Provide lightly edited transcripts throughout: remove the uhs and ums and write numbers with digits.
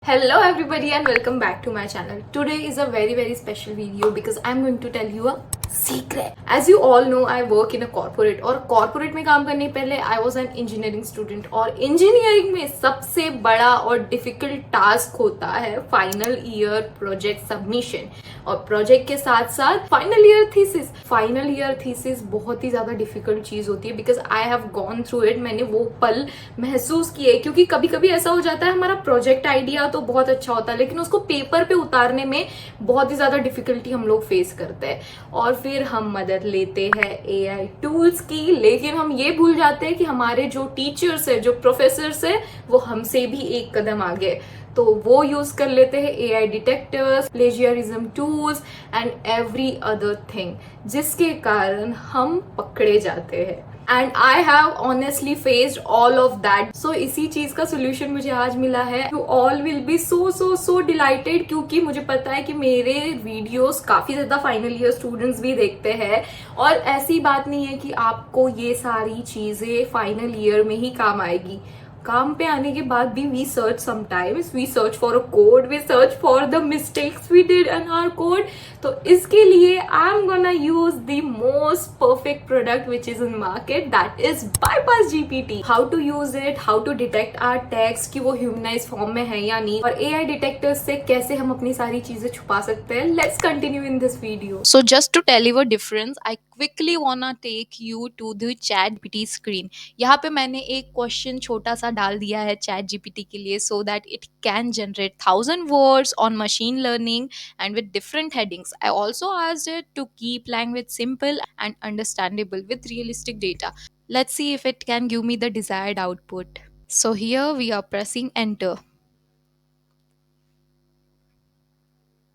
Hello everybody and welcome back to my channel. Today is a very special video because I'm going to tell you a secret. As you all know, I work in a corporate और corporate में काम करने पहले I was an engineering student और engineering में सबसे बड़ा और difficult task होता है final year project submission और project के साथ साथ final year thesis. Final year thesis बहुत ही ज़्यादा difficult चीज़ होती है because I have gone through it. मैंने वो पल महसूस किए क्योंकि कभी कभी ऐसा हो जाता है हमारा प्रोजेक्ट आइडिया तो बहुत अच्छा होता है लेकिन उसको पेपर पे उतारने में बहुत ही ज़्यादा डिफिकल्टी हम लोग फेस करते हैं और फिर हम मदद लेते हैं एआई टूल्स की, लेकिन हम ये भूल जाते हैं कि हमारे जो टीचर्स है, जो प्रोफेसर्स है, वो हमसे भी एक कदम आगे, तो वो यूज कर लेते हैं AI detectors, plagiarism tools and every other thing, जिसके कारण हम पकड़े जाते हैं। And I have honestly faced all of that. So इसी चीज का सोल्यूशन मुझे आज मिला है। You all will be so delighted क्योंकि मुझे पता है कि मेरे वीडियोस काफी ज्यादा फाइनल ईयर स्टूडेंट्स भी देखते हैं और ऐसी बात नहीं है कि आपको ये सारी चीजें फाइनल ईयर में ही काम आएगी। काम पे आने के बाद भी we search sometimes, we search for a code, we search for the mistakes we did in our code. तो इसके लिए I am gonna use the most perfect product which is in market, that is bypass GPT. How to use it, how to detect our text कि वो humanise form में है या नहीं, और एआई डिटेक्टर्स से कैसे हम अपनी सारी चीजें छुपा सकते हैं। Let's continue in this video. So just to tell you a difference, I quickly wanna take you to the chat GPT screen. यहाँ पे मैंने एक क्वेश्चन छोटा सा डाल दिया है चैट जीपीटी के लिए so that it can generate 1000 words on machine learning and with different headings. I also asked it to keep language simple and understandable with realistic data. Let's see if it can give me the desired output. So here we are pressing enter.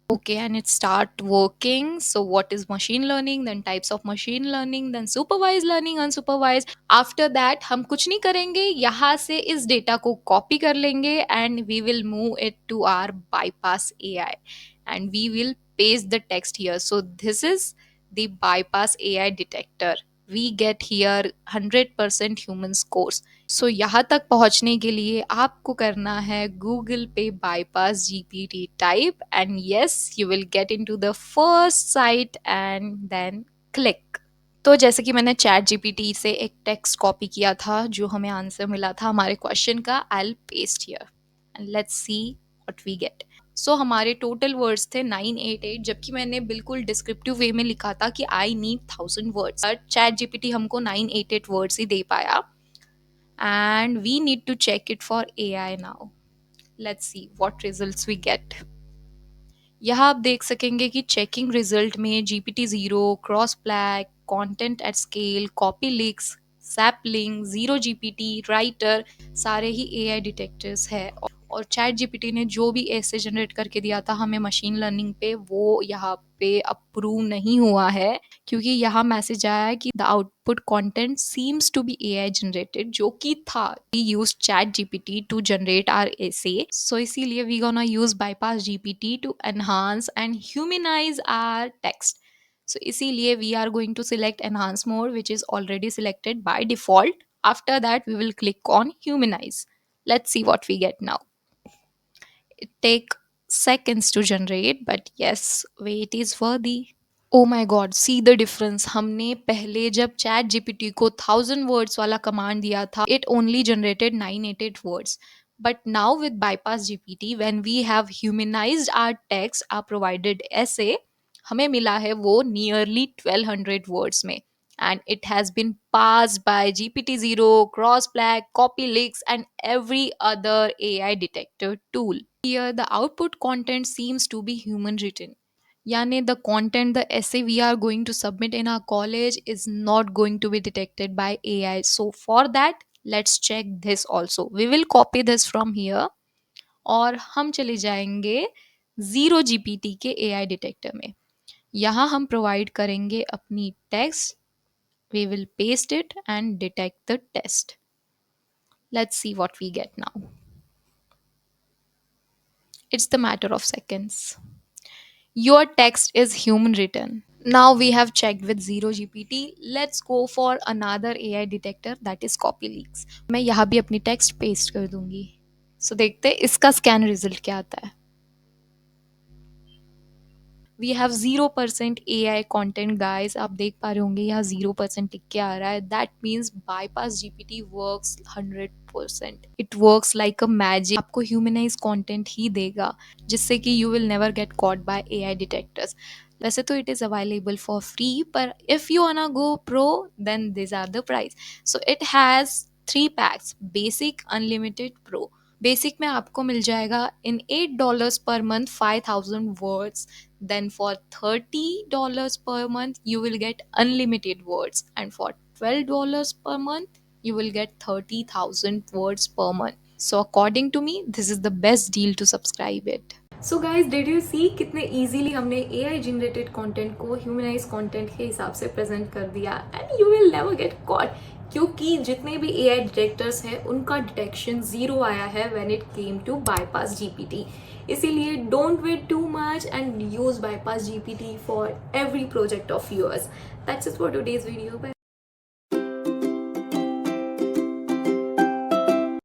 Okay, and it start working. So what is machine learning, then types of machine learning, then supervised learning, unsupervised. After that हम कुछ नहीं करेंगे, यहाँ से इस data को copy कर लेंगे and we will move it to our bypass AI and we will paste the text here. So this is the bypass AI detector. We get here 100% human scores. सो यहाँ तक पहुँचने के लिए आपको करना है गूगल पे bypass GPT type and yes you will get into the first site and then click. तो जैसे कि मैंने चैट जीपीटी से एक टेक्स्ट कॉपी किया था जो हमें आंसर मिला था हमारे क्वेश्चन का, I will paste here and let's see what we get. So हमारे टोटल वर्ड्स थे 988, जबकि मैंने बिल्कुल डिस्क्रिप्टिव वे में लिखा था कि I need 1000 words, but chat GPT हमको 988 वर्ड्स ही दे पाया and we need to check it for AI now. Let's see what results we get. यहाँ आप देख सकेंगे कि चेकिंग रिजल्ट में GPT 0, cross black, content at scale, copy links, sapling, zero GPT, writer, सारे ही AI detectors है। और chat GPT ने जो भी ऐसे जनरेट करके दिया था हमें मशीन लर्निंग पे, वो यहाँ पे अप्रूव नहीं हुआ है क्योंकि यहाँ मैसेज आया है कि the output content seems to be AI generated, जो कि था। We use ChatGPT to generate our essay, so इसीलिए we gonna use bypass GPT to enhance and humanize our text. So इसीलिए we are going to select enhance mode which is already selected by default. After that we will click on humanize. Let's see what we get now. It take seconds to generate, but yes, wait is worthy. Oh my God, see the difference. हमने पहले जब chat GPT को 1000 words वाला command दिया था, it only generated 988 words, but now with bypass GPT when we have humanized our text, our provided essay, हमें मिला है वो नियरली 1200 वर्ड्स में, and it has been passed by GPT-0, Crossblack, Copylix, and every other AI detector tool. Here, the output content seems to be human written. Yani the content, the essay we are going to submit in our college is not going to be detected by AI. So for that, let's check this also. We will copy this from here और हम चले जाएंगे zero GPT के AI detector में। यहाँ हम provide करेंगे अपनी text, we will paste it and detect the test. Let's see what we get now. It's the matter of seconds. Your text is human written. Now we have checked with zero GPT. Let's go for another AI detector, that is copy leaks. मैं यहाँ भी अपनी text paste कर दूंगी. सो देखते हैं इसका scan result क्या आता है। We have 0% AI content guys. आप देख पा रहे होंगे यहाँ 0% लिख के आ रहा है। That means bypass GPT works 100%। It works like a magic. आपको ह्यूमनाइज कंटेंट ही देगा जिससे कि you will never get caught by AI detectors. वैसे तो it is available for free, पर if you wanna go pro then this are the price. So it has 3 packs, basic, unlimited, pro. Basic में आपको मिल जाएगा in $8 per month 5000 words. Then for $30 per month, you will get unlimited words. And for $12 per month, you will get 30,000 words per month. So according to me, this is the best deal to subscribe it. So guys, did you see कितने easily हमने AI generated content को humanize content के हिसाब से present कर दिया, and you will never get caught. क्योंकि जितने भी AI डिटेक्टर्स हैं उनका डिटेक्शन 0 आया है when it came to bypass GPT. इसीलिए don't wait too much and use bypass GPT for every project of yours. That's it for today's video. Bye.